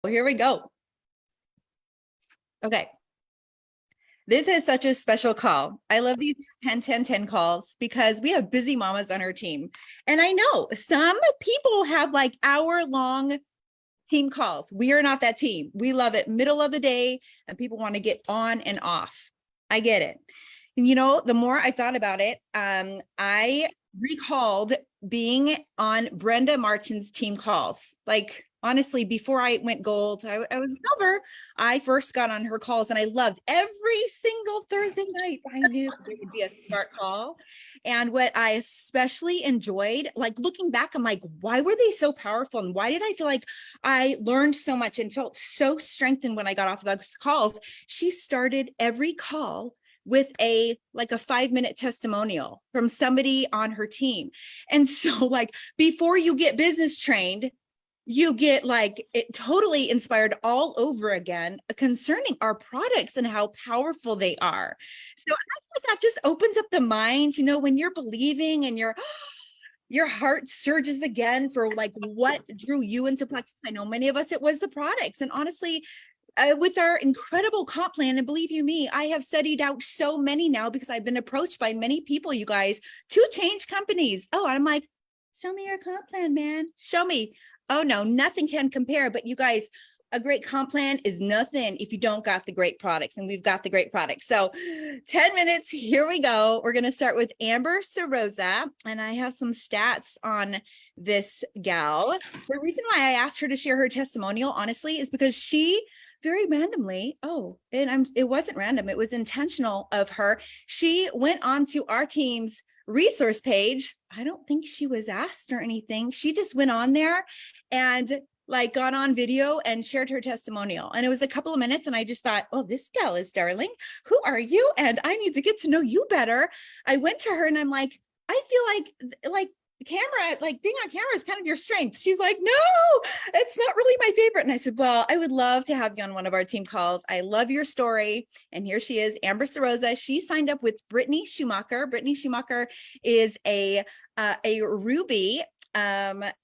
Well, here we go. Okay. This is such a special call. I love these 10-10-10 calls because we have busy mamas on our team. And I know some people have like hour-long team calls. We are not that team. We love it middle of the day and people want to get on and off. I get it. You know, the more I thought about it, I recalled being on Brenda Martin's team calls. Like, honestly, before I went gold, I was silver. I first got on her calls and I loved every single Thursday night. I knew there would be a smart call. And what I especially enjoyed, like looking back, I'm like, why were they so powerful? And why did I feel like I learned so much and felt so strengthened when I got off those calls? She started every call with a 5-minute testimonial from somebody on her team. And so like before you get business trained, you get like it totally inspired all over again concerning our products and how powerful they are. So I feel like that just opens up the mind, you know, when you're believing and your heart surges again for like what drew you into Plexus. I know many of us, it was the products. And honestly, with our incredible comp plan, and believe you me, I have studied out so many now because I've been approached by many people, you guys, to change companies. Oh, and I'm like, show me your comp plan, man. Show me. Oh no, nothing can compare. But you guys, a great comp plan is nothing if you don't got the great products, and we've got the great products. So 10 minutes, here we go. We're going to start with Amber Saroza, and I have some stats on this gal. The reason why I asked her to share her testimonial, honestly, is because she very randomly, it wasn't random, it was intentional of her. She went on to our team's resource page. I don't think she was asked or anything. She just went on there and like got on video and shared her testimonial. And it was a couple of minutes. And I just thought, oh, this gal is darling. Who are you? And I need to get to know you better. I went to her and I'm like, I feel like camera, like being on camera is kind of your strength. She's like, no, it's not really my favorite. And I said, well, I would love to have you on one of our team calls. I love your story. And here she is, Amber Saroza. She signed up with Brittany Schumacher. Brittany Schumacher is a Ruby,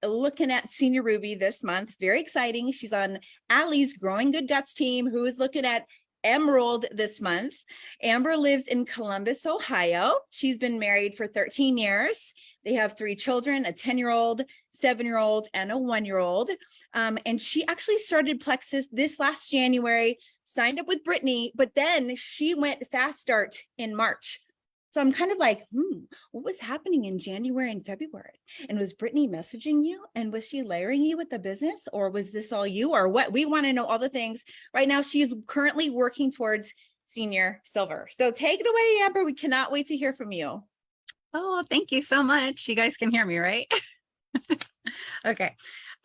looking at senior Ruby this month. Very exciting. She's on Allie's Growing Good Guts team, who is looking at Emerald this month. Amber lives in Columbus, Ohio. She's been married for 13 years. They have 3 children, a 10-year-old, 7-year-old, and a 1-year-old. And she actually started Plexus this last January, signed up with Brittany, but then she went fast start in March. So I'm kind of like, what was happening in January and February? And was Brittany messaging you? And was she layering you with the business? Or was this all you or what? We want to know all the things. Right now, she's currently working towards senior silver. So take it away, Amber. We cannot wait to hear from you. Oh, thank you so much. You guys can hear me, right? Okay.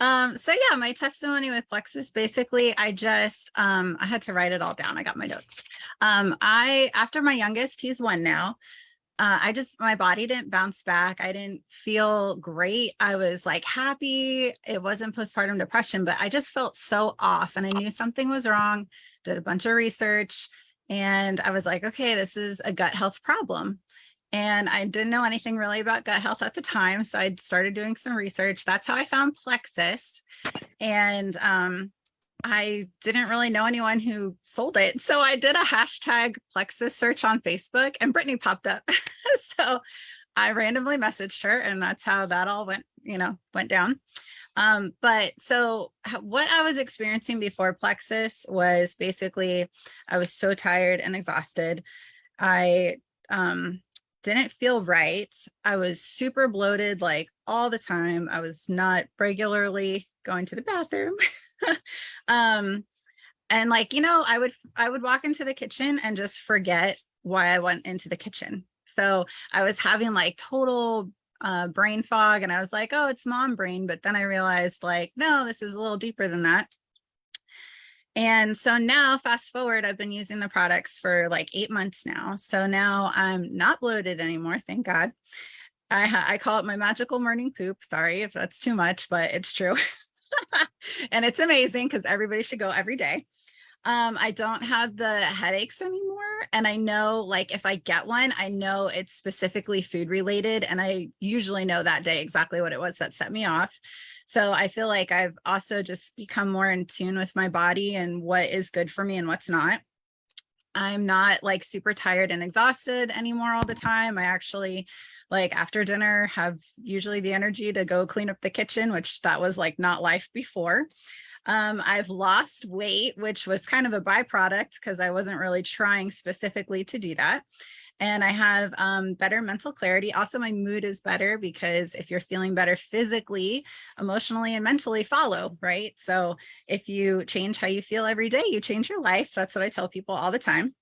So yeah, my testimony with Plexus, basically, I had to write it all down. I got my notes. After my youngest, he's 1 now. My body didn't bounce back. I didn't feel great. I was like happy. It wasn't postpartum depression, but I just felt so off and I knew something was wrong. Did a bunch of research and I was like, okay, this is a gut health problem. And I didn't know anything really about gut health at the time. So I started doing some research. That's how I found Plexus. And I didn't really know anyone who sold it. So I did a hashtag Plexus search on Facebook and Brittany popped up. So I randomly messaged her and that's how that all went down. But so what I was experiencing before Plexus was basically, I was so tired and exhausted. I didn't feel right. I was super bloated like all the time. I was not regularly going to the bathroom. And like, I would walk into the kitchen and just forget why I went into the kitchen. So I was having like total brain fog and I was like, oh, it's mom brain. But then I realized like, no, this is a little deeper than that. And so now fast forward, I've been using the products for like 8 months now. So now I'm not bloated anymore. Thank God. I call it my magical morning poop. Sorry if that's too much, but it's true. And it's amazing because everybody should go every day. I don't have the headaches anymore. And I know like if I get one, I know it's specifically food related. And I usually know that day exactly what it was that set me off. So I feel like I've also just become more in tune with my body and what is good for me and what's not. I'm not like super tired and exhausted anymore all the time. I actually, like, after dinner, have usually the energy to go clean up the kitchen, which that was like not life before. I've lost weight, which was kind of a byproduct because I wasn't really trying specifically to do that. And I have better mental clarity. Also, my mood is better because if you're feeling better physically, emotionally, and mentally follow, right? So if you change how you feel every day, you change your life. That's what I tell people all the time.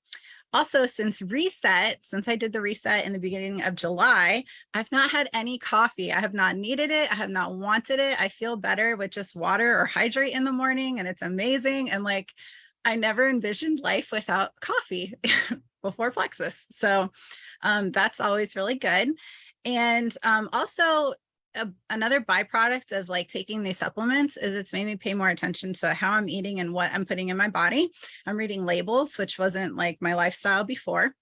Also, since I did the reset in the beginning of July, I've not had any coffee. I have not needed it. I have not wanted it. I feel better with just water or hydrate in the morning, and it's amazing. And like, I never envisioned life without coffee before Plexus. So that's always really good. And also, another byproduct of like taking these supplements is it's made me pay more attention to how I'm eating and what I'm putting in my body. I'm reading labels, which wasn't like my lifestyle before.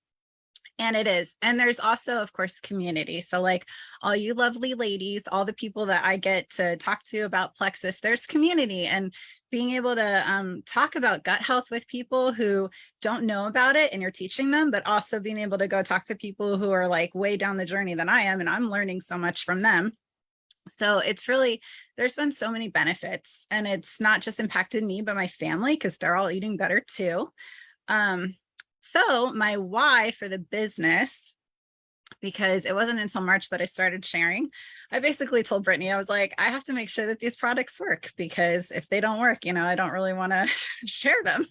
And it is. And there's also, of course, community. So like all you lovely ladies, all the people that I get to talk to about Plexus, there's community, and being able to talk about gut health with people who don't know about it and you're teaching them, but also being able to go talk to people who are like way down the journey than I am. And I'm learning so much from them. So it's really, there's been so many benefits, and it's not just impacted me, but my family, because they're all eating better too. So my why for the business, because it wasn't until March that I started sharing, I basically told Brittany, I was like, I have to make sure that these products work, because if they don't work, I don't really want to share them.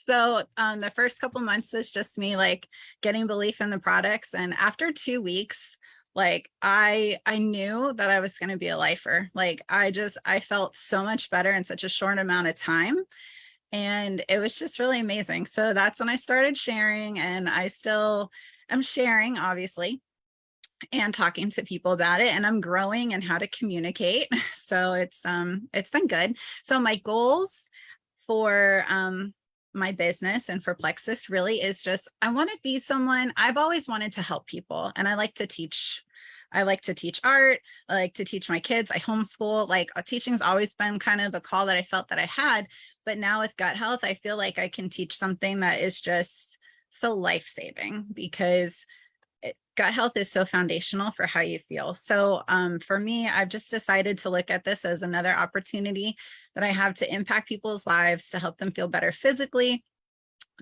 So the first couple months was just me like getting belief in the products. And after 2 weeks, like I knew that I was going to be a lifer. Like I felt so much better in such a short amount of time. And it was just really amazing. So that's when I started sharing, and I still am sharing, obviously, and talking to people about it, and I'm growing and how to communicate. So it's been good. So my goals for my business and for Plexus really is just, I want to be someone, I've always wanted to help people, and I like to teach. I like to teach art. I like to teach my kids. I homeschool. Like teaching's always been kind of a call that I felt that I had. But now with gut health, I feel like I can teach something that is just so life-saving, because gut health is so foundational for how you feel. So for me, I've just decided to look at this as another opportunity that I have to impact people's lives, to help them feel better physically,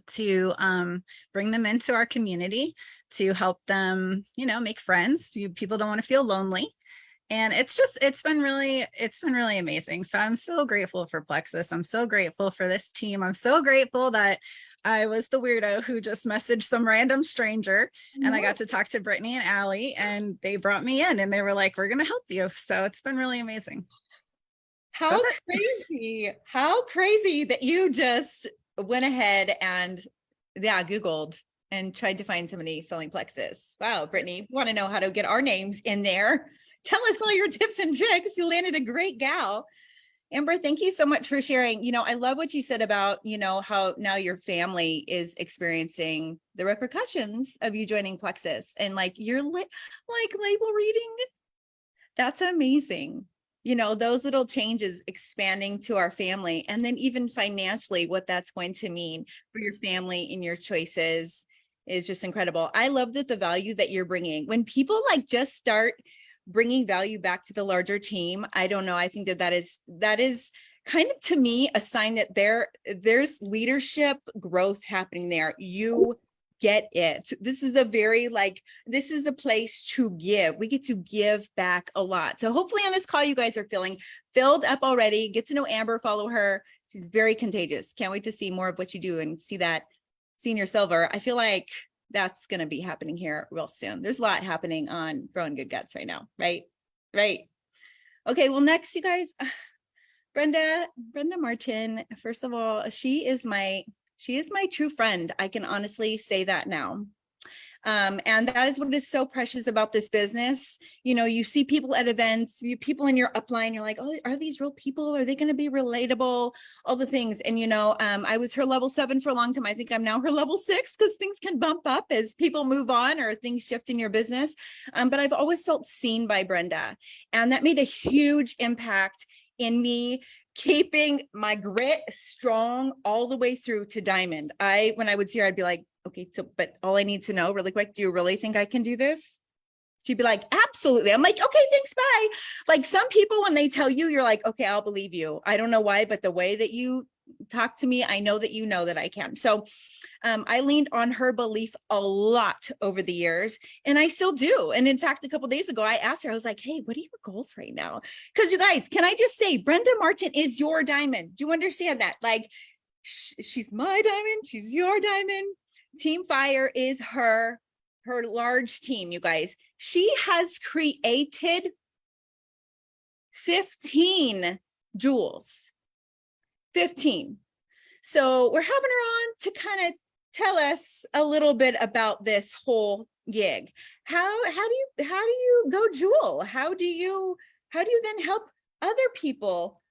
to bring them into our community, to help them, make friends. People don't want to feel lonely. And it's been really amazing. So I'm so grateful for Plexus. I'm so grateful for this team. I'm so grateful that I was the weirdo who just messaged some random stranger, and I got to talk to Brittany and Allie, and they brought me in, and they were like, we're going to help you. So it's been really amazing. How crazy that you just went ahead and Googled and tried to find somebody selling Plexus. Wow, Brittany, want to know how to get our names in there? Tell us all your tips and tricks. You landed a great gal. Amber, thank you so much for sharing. I love what you said about, how now your family is experiencing the repercussions of you joining Plexus, and like you're like label reading. That's amazing. Those little changes expanding to our family, and then even financially, what that's going to mean for your family and your choices is just incredible. I love that the value that you're bringing, when people like just start bringing value back to the larger team, I don't know. I think that is kind of, to me, a sign that there's leadership growth happening there. You get it. This is this is a place to give. We get to give back a lot. So hopefully on this call, you guys are feeling filled up already. Get to know Amber, follow her. She's very contagious. Can't wait to see more of what you do and see that senior silver. I feel like that's going to be happening here real soon. There's a lot happening on Growing Good Guts right now. Right. Okay. Well, next, you guys, Brenda Martin. First of all, she is my true friend. I can honestly say that now. And that is what is so precious about this business. You see people at events, people in your upline, you're like, oh, are these real people? Are they going to be relatable? All the things. And, I was her level 7 for a long time. I think I'm now her level 6 because things can bump up as people move on or things shift in your business. But I've always felt seen by Brenda. And that made a huge impact in me keeping my grit strong all the way through to diamond. When I would see her, I'd be like, okay, but all I need to know really quick, do you really think I can do this? She'd be like, absolutely. I'm like, okay, thanks, bye. Like some people, when they tell you, you're like, okay, I'll believe you. I don't know why, but the way that you talk to me, I know that you know that I can. So I leaned on her belief a lot over the years, and I still do. And in fact, a couple of days ago, I asked her, I was like, hey, what are your goals right now? Because you guys, can I just say, Brenda Martin is your diamond. Do you understand that? Like, she's my diamond. She's your diamond. Team Fire is her large team, you guys. She has created 15 jewels. 15. So we're having her on to kind of tell us a little bit about this whole gig. How do you go jewel? How do you then help other people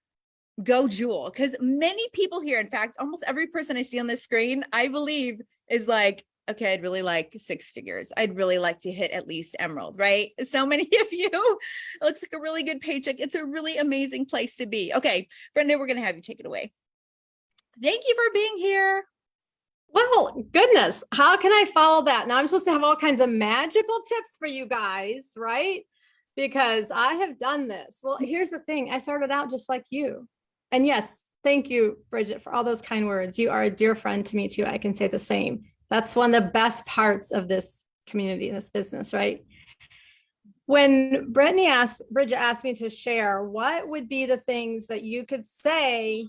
go jewel? Because many people here, in fact, almost every person I see on this screen, I believe is like, okay, I'd really like 6 figures. I'd really like to hit at least emerald, right? So many of you, it looks like a really good paycheck. It's a really amazing place to be. Okay, Brenda, we're going to have you take it away. Thank you for being here. Well, goodness, how can I follow that? Now I'm supposed to have all kinds of magical tips for you guys, right? Because I have done this. Well, here's the thing. I started out just like you. And yes, thank you, Bridget, for all those kind words. You are a dear friend to me too. I can say the same. That's one of the best parts of this community and this business, right? When Bridget asked me to share, what would be the things that you could say,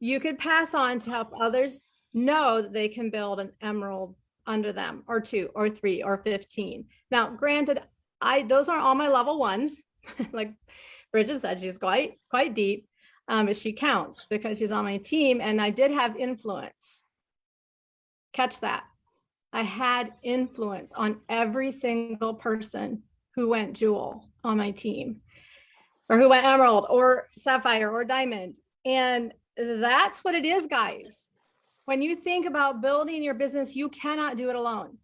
you could pass on to help others know that they can build an emerald under them, or 2 or 3 or 15. Now, granted, those aren't all my level 1s. Like Bridget said, she's quite deep. But she counts because she's on my team, and I did have influence. Catch that. I had influence on every single person who went jewel on my team, or who went emerald or sapphire or diamond. And that's what it is, guys. When you think about building your business, you cannot do it alone.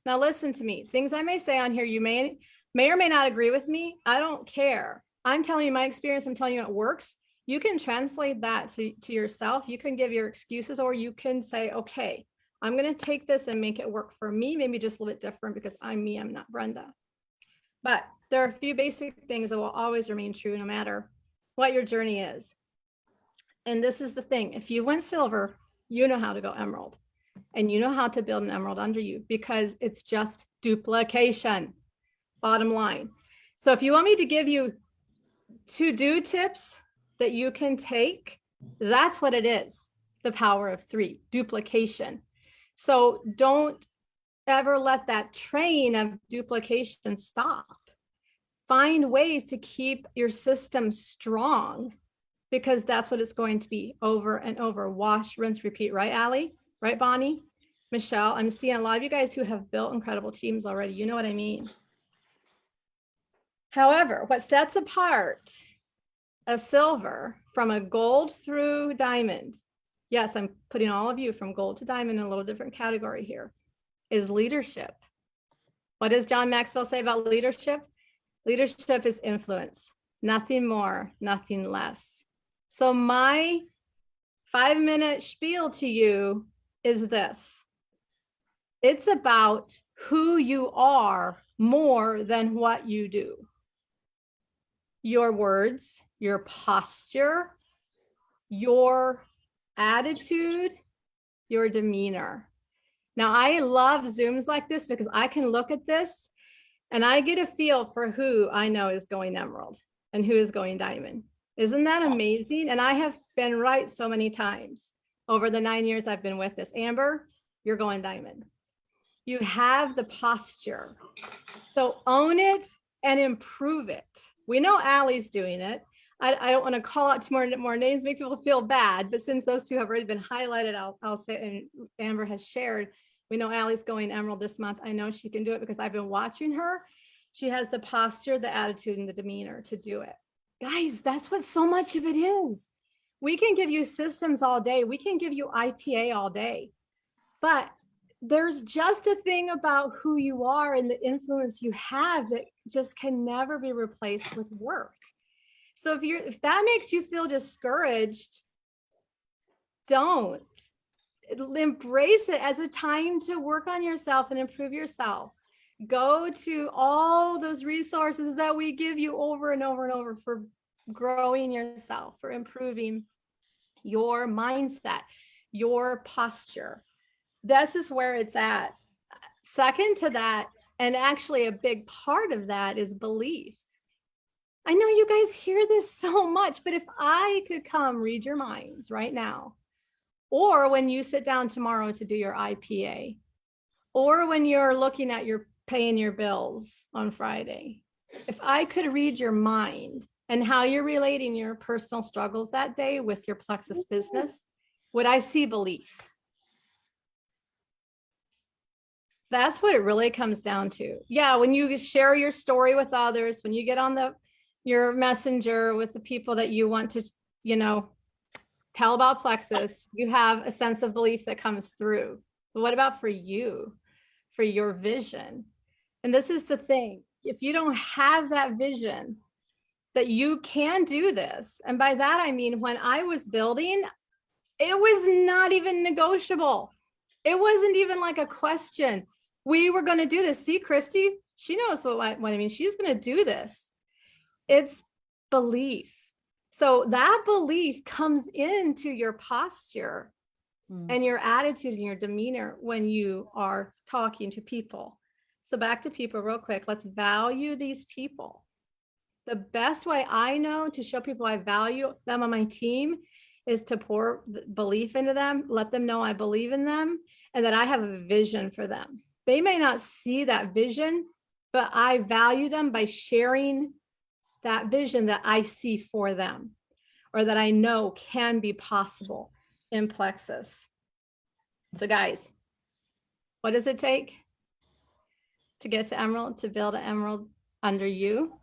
Now, listen to me. Things I may say on here, you may or may not agree with me. I don't care. I'm telling you my experience. I'm telling you it works. You can translate that to yourself. You can give your excuses, or you can say, okay, I'm going to take this and make it work for me, maybe just a little bit different because I'm me, I'm not Brenda. But there are a few basic things that will always remain true no matter what your journey is. And this is the thing. If you went silver, you know how to go emerald, and you know how to build an emerald under you, because it's just duplication, bottom line. So if you want me to give you to-do tips that you can take, that's what it is. The power of 3, duplication. So don't ever let that train of duplication stop. Find ways to keep your system strong, because that's what it's going to be over and over. Wash, rinse, repeat. Right, Allie? Right, Bonnie? Michelle? I'm seeing a lot of you guys who have built incredible teams already. You know what I mean? However, what sets apart a silver from a gold through diamond, yes, I'm putting all of you from gold to diamond in a little different category here, is leadership. What does John Maxwell say about leadership? Leadership is influence, nothing more, nothing less. So my 5-minute spiel to you is this. It's about who you are more than what you do. Your words, your posture, your attitude, your demeanor. Now, I love Zooms like this because I can look at this and I get a feel for who I know is going emerald and who is going diamond. Isn't that amazing? And I have been right so many times over the 9 years I've been with this. Amber, you're going diamond. You have the posture. So own it and improve it. We know Allie's doing it. I don't want to call out more names, make people feel bad, but since those two have already been highlighted, I'll say, and Amber has shared, We know Allie's going Emerald this month. I know she can do it because I've been watching her. She has the posture, the attitude, and the demeanor to do it. Guys, that's what so much of it is. We can give you systems all day. We can give you IPA all day. But there's just a thing about who you are and the influence you have that just can never be replaced with work. So if that makes you feel discouraged, don't. Embrace it as a time to work on yourself and improve yourself. Go to all those resources that we give you over and over and over for growing yourself, for improving your mindset, your posture. This is where it's at. Second to that, and actually a big part of that, is belief. I know you guys hear this so much, but if I could come read your minds right now, or when you sit down tomorrow to do your IPA, or when you're looking at your paying your bills on Friday, if I could read your mind and how you're relating your personal struggles that day with your Plexus business, would I see belief? That's what it really comes down to. Yeah, when you share your story with others, when you get on your messenger with the people that you want to, tell about Plexus, you have a sense of belief that comes through. But what about for you, for your vision? And this is the thing. If you don't have that vision that you can do this, and by that I mean, when I was building, it was not even negotiable. It wasn't even like a question. We were going to do this. See, Christy, she knows what I mean. She's going to do this. It's belief. So that belief comes into your posture and your attitude and your demeanor when you are talking to people. So back to people real quick. Let's value these people. The best way I know to show people I value them on my team is to pour belief into them, let them know I believe in them and that I have a vision for them. They may not see that vision, but I value them by sharing that vision that I see for them, or that I know can be possible in Plexus. So guys, what does it take to get to Emerald, to build an Emerald under you?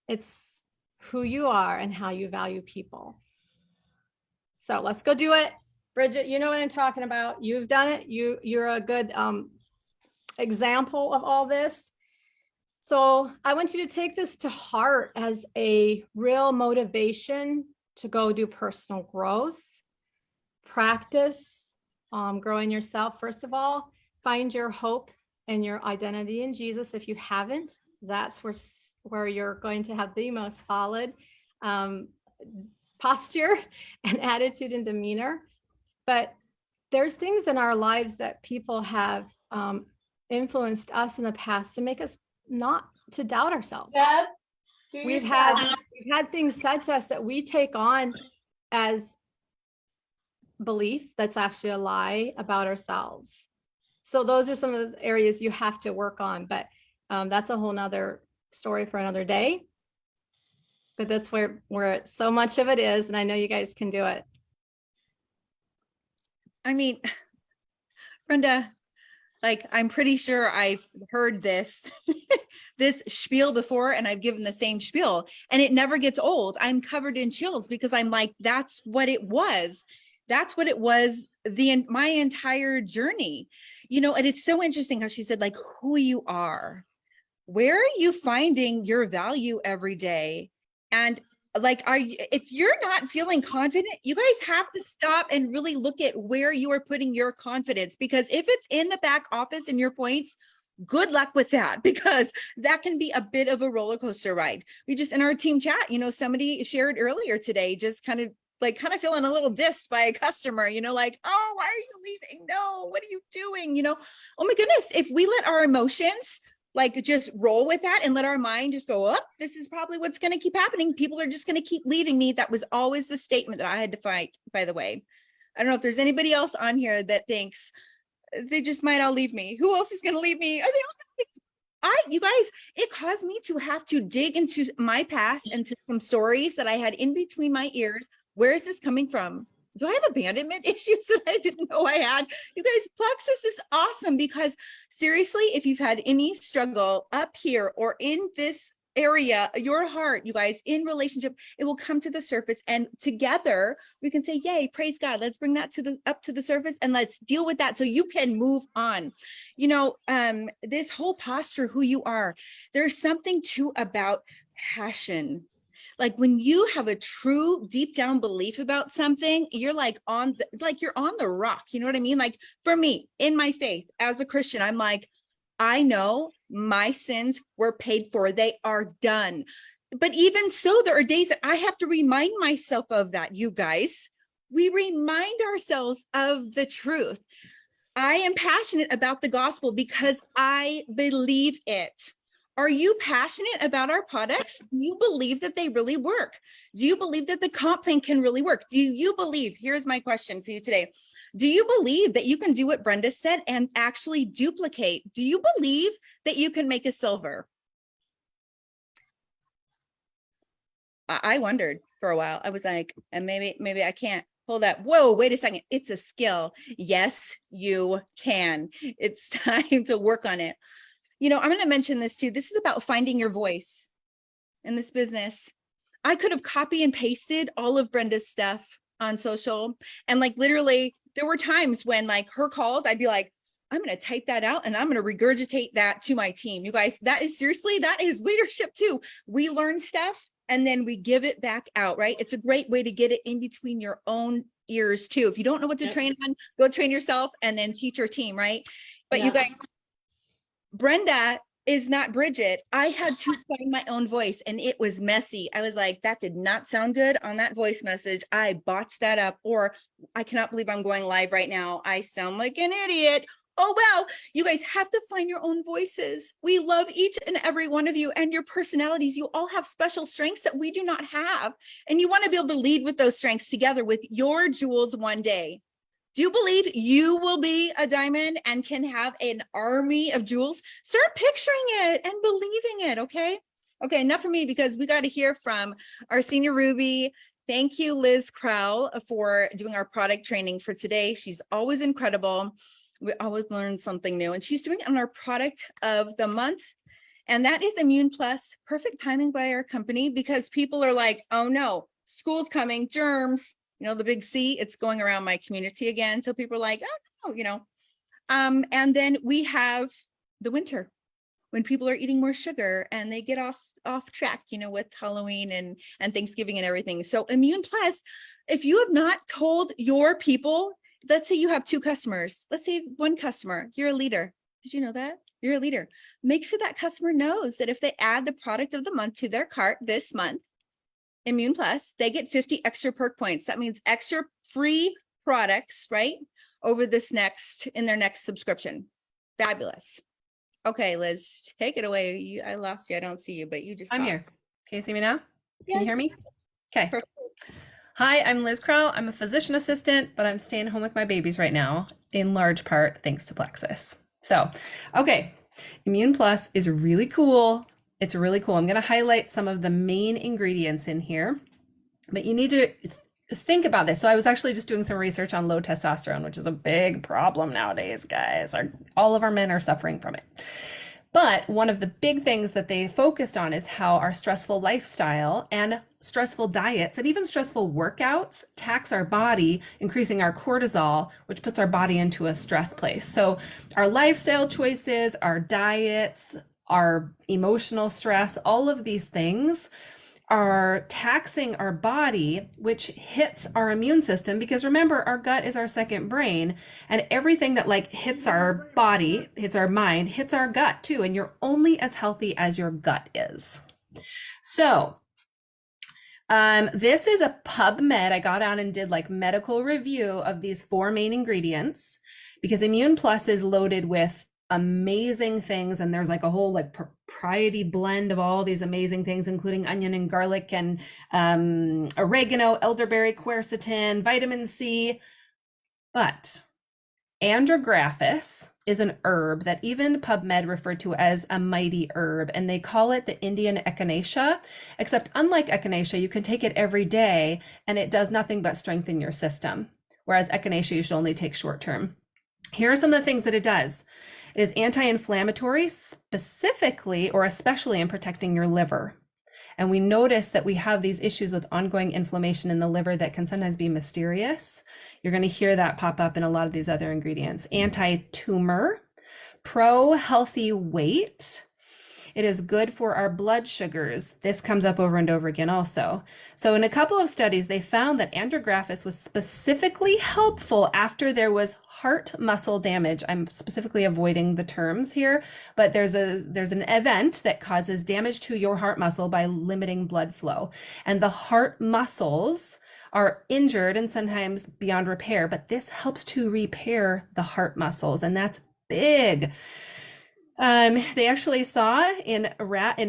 It's who you are and how you value people. So let's go do it. Bridget, you know what I'm talking about. You've done it. You're a good example of all this. So I want you to take this to heart as a real motivation to go do personal growth, practice, growing yourself. First of all, find your hope and your identity in Jesus. If you haven't, that's where you're going to have the most solid posture and attitude and demeanor. But there's things in our lives that people have influenced us in the past to make us not to doubt ourselves. Deb, We've had things said to us that we take on as belief that's actually a lie about ourselves. So those are some of the areas you have to work on, but that's a whole nother story for another day. But that's where so much of it is, and I know you guys can do it. I mean, Brenda, like, I'm pretty sure I've heard this spiel before, and I've given the same spiel, and it never gets old. I'm covered in chills because I'm like, that's what it was. That's what it was my entire journey, and it's so interesting how she said, like, who you are, where are you finding your value every day? And like, if you're not feeling confident, you guys have to stop and really look at where you are putting your confidence, because if it's in the back office and your points, good luck with that, because that can be a bit of a roller coaster ride. We just, in our team chat, somebody shared earlier today, just kind of feeling a little dissed by a customer, like, oh, why are you leaving? No, what are you doing? Oh my goodness, if we let our emotions like just roll with that and let our mind just go up, this is probably what's going to keep happening. People are just going to keep leaving me. That was always the statement that I had to fight, by the way. I don't know if there's anybody else on here that thinks they just might all leave me. Who else is going to leave me? Are they all you guys, it caused me to have to dig into my past and to some stories that I had in between my ears. Where is this coming from? do I have abandonment issues that I didn't know I had? You guys, Plexus is awesome because seriously, if you've had any struggle up here or in this area, your heart, you guys, in relationship, it will come to the surface, and together we can say, yay, praise God, let's bring that to the up to the surface and let's deal with that so you can move on. You know, this whole posture, who you are, there's something too about passion. Like when you have a true deep down belief about something, you're like you're on the rock. You know what I mean? Like for me, in my faith as a Christian, I'm like, I know my sins were paid for. They are done. But even so, there are days that I have to remind myself of that, you guys. We remind ourselves of the truth. I am passionate about the gospel because I believe it. Are you passionate about our products? Do you believe that they really work? Do you believe that the comp plan can really work? Do you believe, here's my question for you today. Do you believe that you can do what Brenda said and actually duplicate? Do you believe that you can make a silver? I wondered for a while. I was like, and maybe I can't. Hold up. Whoa, wait a second. It's a skill. Yes, you can. It's time to work on it. You know, I'm going to mention this too. This is about finding your voice in this business. I could have copy and pasted all of Brenda's stuff on social. And like literally, there were times when like her calls, I'd be like, I'm going to type that out and I'm going to regurgitate that to my team. You guys, that is seriously, that is leadership too. We learn stuff and then we give it back out, right? It's a great way to get it in between your own ears too. If you don't know what to train on, go train yourself and then teach your team, right? But you guys, Brenda is not Bridget. I had to find my own voice and it was messy. I was like, that did not sound good on that voice message. I botched that up, or I cannot believe I'm going live right now. I sound like an idiot. Oh, well, you guys have to find your own voices. We love each and every one of you and your personalities. You all have special strengths that we do not have. And you want to be able to lead with those strengths together with your jewels one day. Do you believe you will be a diamond and can have an army of jewels? Start picturing it and believing it, okay? Okay, enough for me because we got to hear from our senior Ruby. Thank you, Liz Crowl, for doing our product training for today. She's always incredible. We always learn something new, and she's doing it on our product of the month. And that is Immune Plus. Perfect timing by our company because people are like, oh no, school's coming, germs. You know, the big C, it's going around my community again. So people are like, oh, no, you know. And then we have the winter when people are eating more sugar and they get off track, you know, with Halloween and Thanksgiving and everything. So Immune Plus, if you have not told your people, let's say you have 2 customers, let's say 1 customer, you're a leader. Did you know that? You're a leader. Make sure that customer knows that if they add the product of the month to their cart this month, Immune Plus, they get 50 extra perk points. That means extra free products, right? Over this in their next subscription. Fabulous. Okay, Liz, take it away. I lost you. I don't see you, but you just I'm talk. here. Can you see me now? Yes. Can you hear me? Okay. Perfect. Hi, I'm Liz Crowl. I'm a physician assistant, but I'm staying home with my babies right now, in large part thanks to Plexus. So, okay, Immune Plus is really cool. It's really cool. I'm going to highlight some of the main ingredients in here, but you need to think about this. So I was actually just doing some research on low testosterone, which is a big problem nowadays, guys. All of our men are suffering from it. But one of the big things that they focused on is how our stressful lifestyle and stressful diets and even stressful workouts tax our body, increasing our cortisol, which puts our body into a stress place. So our lifestyle choices, our diets, our emotional stress, all of these things are taxing our body, which hits our immune system, because remember, our gut is our second brain, and everything that like hits our body, hits our mind, hits our gut too. And you're only as healthy as your gut is. So this is a PubMed. I got on and did like medical review of these 4 main ingredients, because Immune Plus is loaded with amazing things, and there's like a whole like propriety blend of all these amazing things, including onion and garlic and oregano, elderberry, quercetin, vitamin C. But Andrographis is an herb that even PubMed referred to as a mighty herb, and they call it the Indian echinacea, except unlike echinacea, you can take it every day and it does nothing but strengthen your system, whereas echinacea you should only take short term. Here are some of the things that it does. It is anti-inflammatory, specifically or especially in protecting your liver. And we notice that we have these issues with ongoing inflammation in the liver that can sometimes be mysterious. You're going to hear that pop up in a lot of these other ingredients. Anti-tumor, pro-healthy weight. It is good for our blood sugars. This comes up over and over again also. So in a couple of studies, they found that Andrographis was specifically helpful after there was heart muscle damage. I'm specifically avoiding the terms here, but there's an event that causes damage to your heart muscle by limiting blood flow. And the heart muscles are injured and sometimes beyond repair, but this helps to repair the heart muscles, and that's big. They actually saw in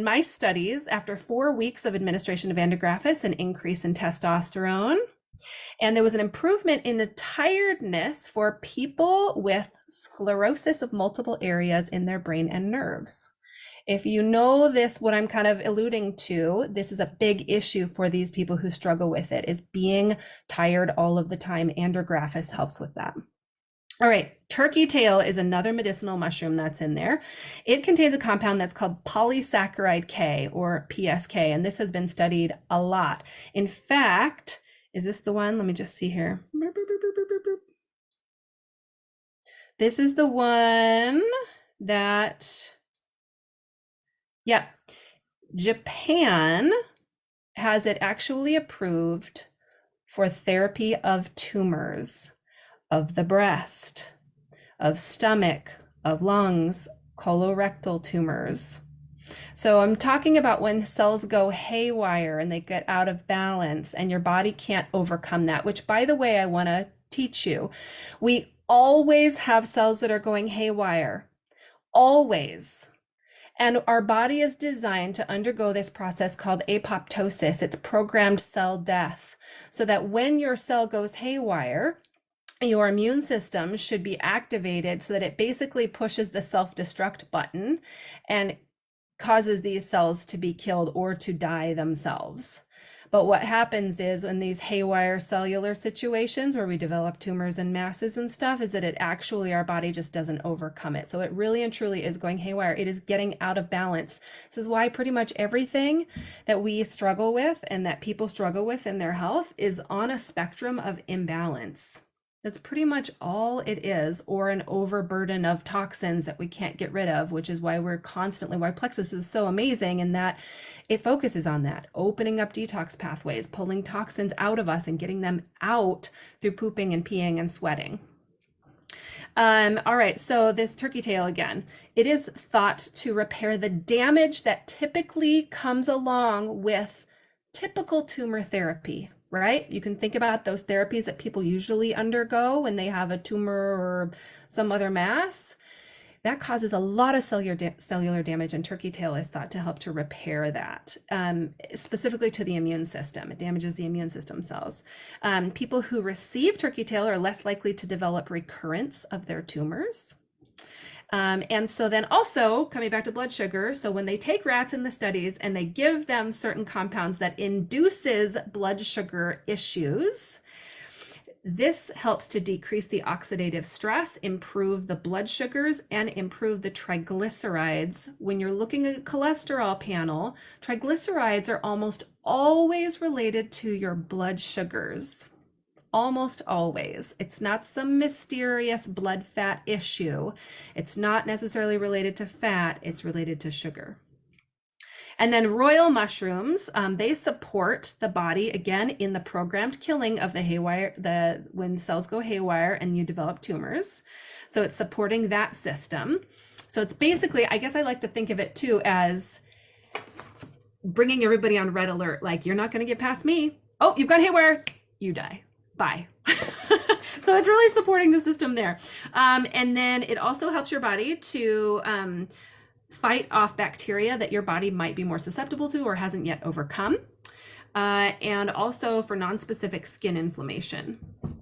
mice studies after 4 weeks of administration of Andrographis an increase in testosterone, and there was an improvement in the tiredness for people with sclerosis of multiple areas in their brain and nerves. If you know this, what I'm kind of alluding to, this is a big issue for these people who struggle with it, is being tired all of the time. Andrographis helps with that. All right, turkey tail is another medicinal mushroom that's in there. It contains a compound that's called polysaccharide K, or PSK, and this has been studied a lot. In fact, is this the one? Let me just see here. This is the one that, Japan has it actually approved for therapy of tumors of the breast, of stomach, of lungs, colorectal tumors. So I'm talking about when cells go haywire and they get out of balance and your body can't overcome that, which, by the way, I want to teach you. We always have cells that are going haywire, always. And our body is designed to undergo this process called apoptosis. It's programmed cell death, so that when your cell goes haywire, your immune system should be activated so that it basically pushes the self-destruct button and causes these cells to be killed or to die themselves. But what happens is, in these haywire cellular situations where we develop tumors and masses and stuff, is that it actually, our body just doesn't overcome it. So it really and truly is going haywire. It is getting out of balance. This is why pretty much everything that we struggle with and that people struggle with in their health is on a spectrum of imbalance. That's pretty much all it is, or an overburden of toxins that we can't get rid of, which is why why Plexus is so amazing in that it focuses on that, opening up detox pathways, pulling toxins out of us and getting them out through pooping and peeing and sweating. All right, so this turkey tail again, it is thought to repair the damage that typically comes along with typical tumor therapy. Right? You can think about those therapies that people usually undergo when they have a tumor or some other mass. That causes a lot of cellular damage, and turkey tail is thought to help to repair that, specifically to the immune system. It damages the immune system cells. People who receive turkey tail are less likely to develop recurrence of their tumors. And so then also coming back to blood sugar, so when they take rats in the studies and they give them certain compounds that induces blood sugar issues, this helps to decrease the oxidative stress, improve the blood sugars, and improve the triglycerides. When you're looking at a cholesterol panel, triglycerides are almost always related to your blood sugars. Almost always. It's not some mysterious blood fat issue. It's not necessarily related to fat, it's related to sugar. And then royal mushrooms, they support the body, again, in the programmed killing of the haywire, when cells go haywire and you develop tumors. So it's supporting that system. So it's basically, I guess I like to think of it too as bringing everybody on red alert, like, you're not going to get past me. Oh, you've got haywire, you die. Bye. So it's really supporting the system there. And then it also helps your body to fight off bacteria that your body might be more susceptible to or hasn't yet overcome. And also for non-specific skin inflammation.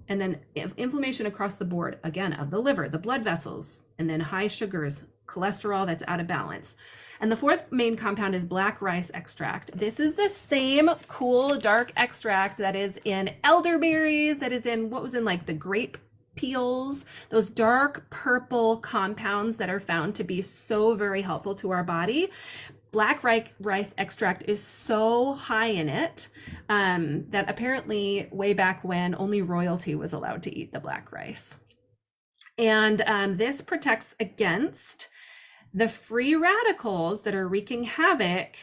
And then inflammation across the board, again, of the liver, the blood vessels, and then high sugars, cholesterol that's out of balance. And the fourth main compound is black rice extract. This is the same cool dark extract that is in elderberries, that is in what was in like the grape peels, those dark purple compounds that are found to be so very helpful to our body. Black rice extract is so high in it that apparently way back when only royalty was allowed to eat the black rice. And this protects against the free radicals that are wreaking havoc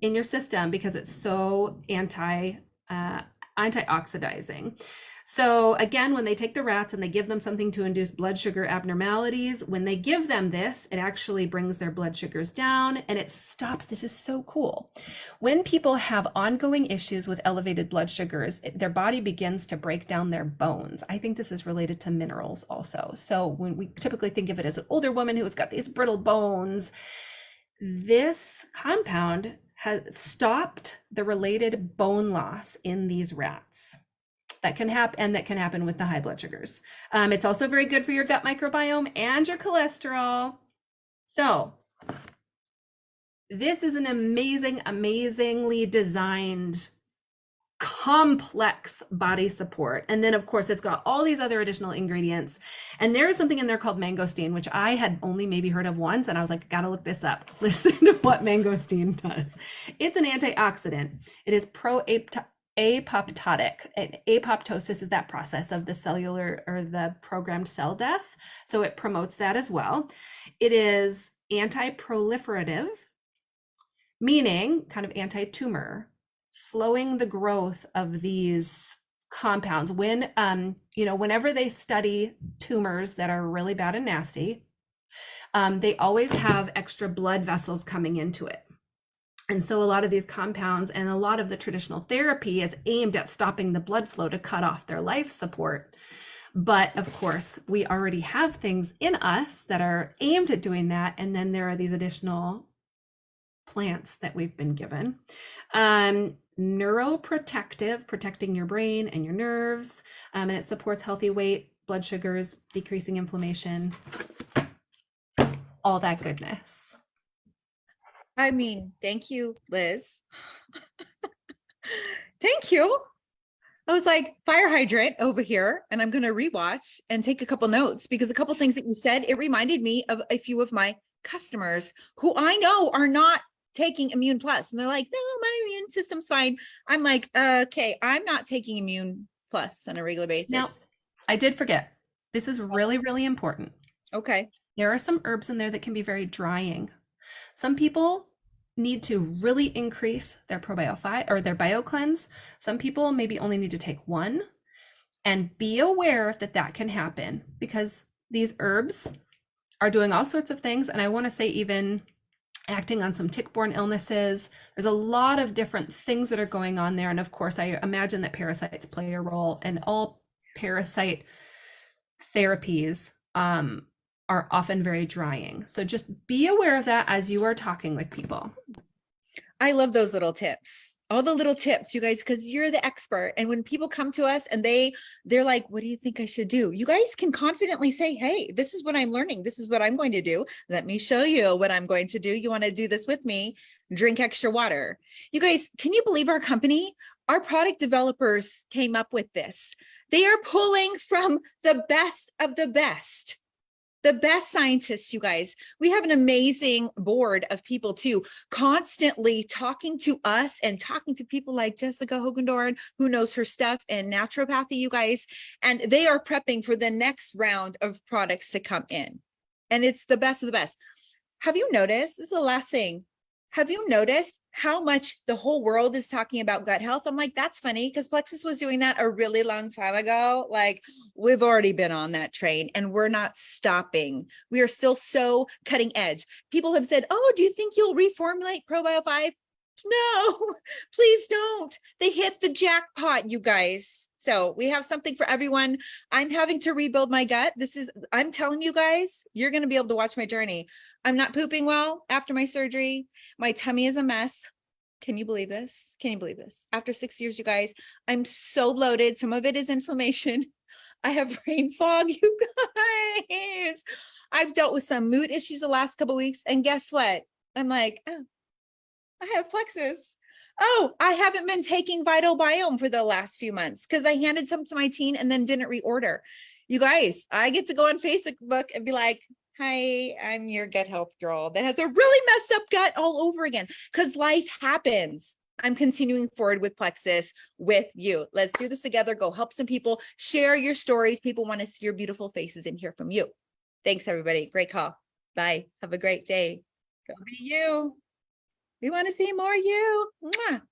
in your system because it's so antioxidizing. So again, when they take the rats and they give them something to induce blood sugar abnormalities, when they give them this, it actually brings their blood sugars down and it stops. This is so cool. When people have ongoing issues with elevated blood sugars, their body begins to break down their bones. I think this is related to minerals also. So when we typically think of it as an older woman who's got these brittle bones, this compound has stopped the related bone loss in these rats. That can happen, and that can happen with the high blood sugars. It's also very good for your gut microbiome and your cholesterol. So this is an amazingly designed, complex body support. And then of course, it's got all these other additional ingredients. And there is something in there called mangosteen, which I had only maybe heard of once. And I was like, gotta look this up. Listen to what mangosteen does. It's an antioxidant. It is apoptotic. And apoptosis is that process of the cellular or the programmed cell death. So it promotes that as well. It is anti-proliferative, meaning kind of anti-tumor, slowing the growth of these compounds. When, whenever they study tumors that are really bad and nasty, they always have extra blood vessels coming into it. And so a lot of these compounds and a lot of the traditional therapy is aimed at stopping the blood flow to cut off their life support. But of course, we already have things in us that are aimed at doing that. And then there are these additional plants that we've been given. Neuroprotective, protecting your brain and your nerves. And it supports healthy weight, blood sugars, decreasing inflammation, all that goodness. I mean, thank you, Liz. Thank you. I was like fire hydrant over here, and I'm going to rewatch and take a couple notes because a couple things that you said, it reminded me of a few of my customers who I know are not taking Immune Plus. And they're like, no, my immune system's fine. I'm like, okay, I'm not taking Immune Plus on a regular basis. Now, I did forget. This is really, really important. Okay. There are some herbs in there that can be very drying. Some people need to really increase their probiotic or their BioCleanse. Some people maybe only need to take one, and be aware that that can happen because these herbs are doing all sorts of things. And I want to say even acting on some tick-borne illnesses. There's a lot of different things that are going on there. And of course, I imagine that parasites play a role, and all parasite therapies are often very drying. So just be aware of that as you are talking with people. I love those little tips, all the little tips, you guys, because you're the expert. And when people come to us and they're like, what do you think I should do? You guys can confidently say, hey, this is what I'm learning. This is what I'm going to do. Let me show you what I'm going to do. You want to do this with me? Drink extra water. You guys, can you believe our company? Our product developers came up with this. They are pulling from the best of the best. The best scientists, you guys. We have an amazing board of people too, constantly talking to us and talking to people like Jessica Hogendorn, who knows her stuff in naturopathy, you guys. And they are prepping for the next round of products to come in. And it's the best of the best. Have you noticed, this is the last thing, have you noticed how much the whole world is talking about gut health? I'm like, that's funny because Plexus was doing that a really long time ago. Like, we've already been on that train and we're not stopping. We are still so cutting edge. People have said, oh, do you think you'll reformulate ProBio 5? No, please don't. They hit the jackpot, you guys. So we have something for everyone. I'm having to rebuild my gut. I'm telling you guys, you're going to be able to watch my journey. I'm not pooping well after my surgery. My tummy is a mess. Can you believe this? Can you believe this? After 6 years, you guys, I'm so bloated. Some of it is inflammation. I have brain fog, you guys. I've dealt with some mood issues the last couple of weeks. And guess what? I'm like, oh, I have Plexus. Oh, I haven't been taking Vital Biome for the last few months because I handed some to my teen and then didn't reorder. You guys, I get to go on Facebook and be like, hi, I'm your gut health girl that has a really messed up gut all over again because life happens. I'm continuing forward with Plexus with you. Let's do this together. Go help some people. Share your stories. People want to see your beautiful faces and hear from you. Thanks, everybody. Great call. Bye. Have a great day. Go be you. We want to see more you. Mwah.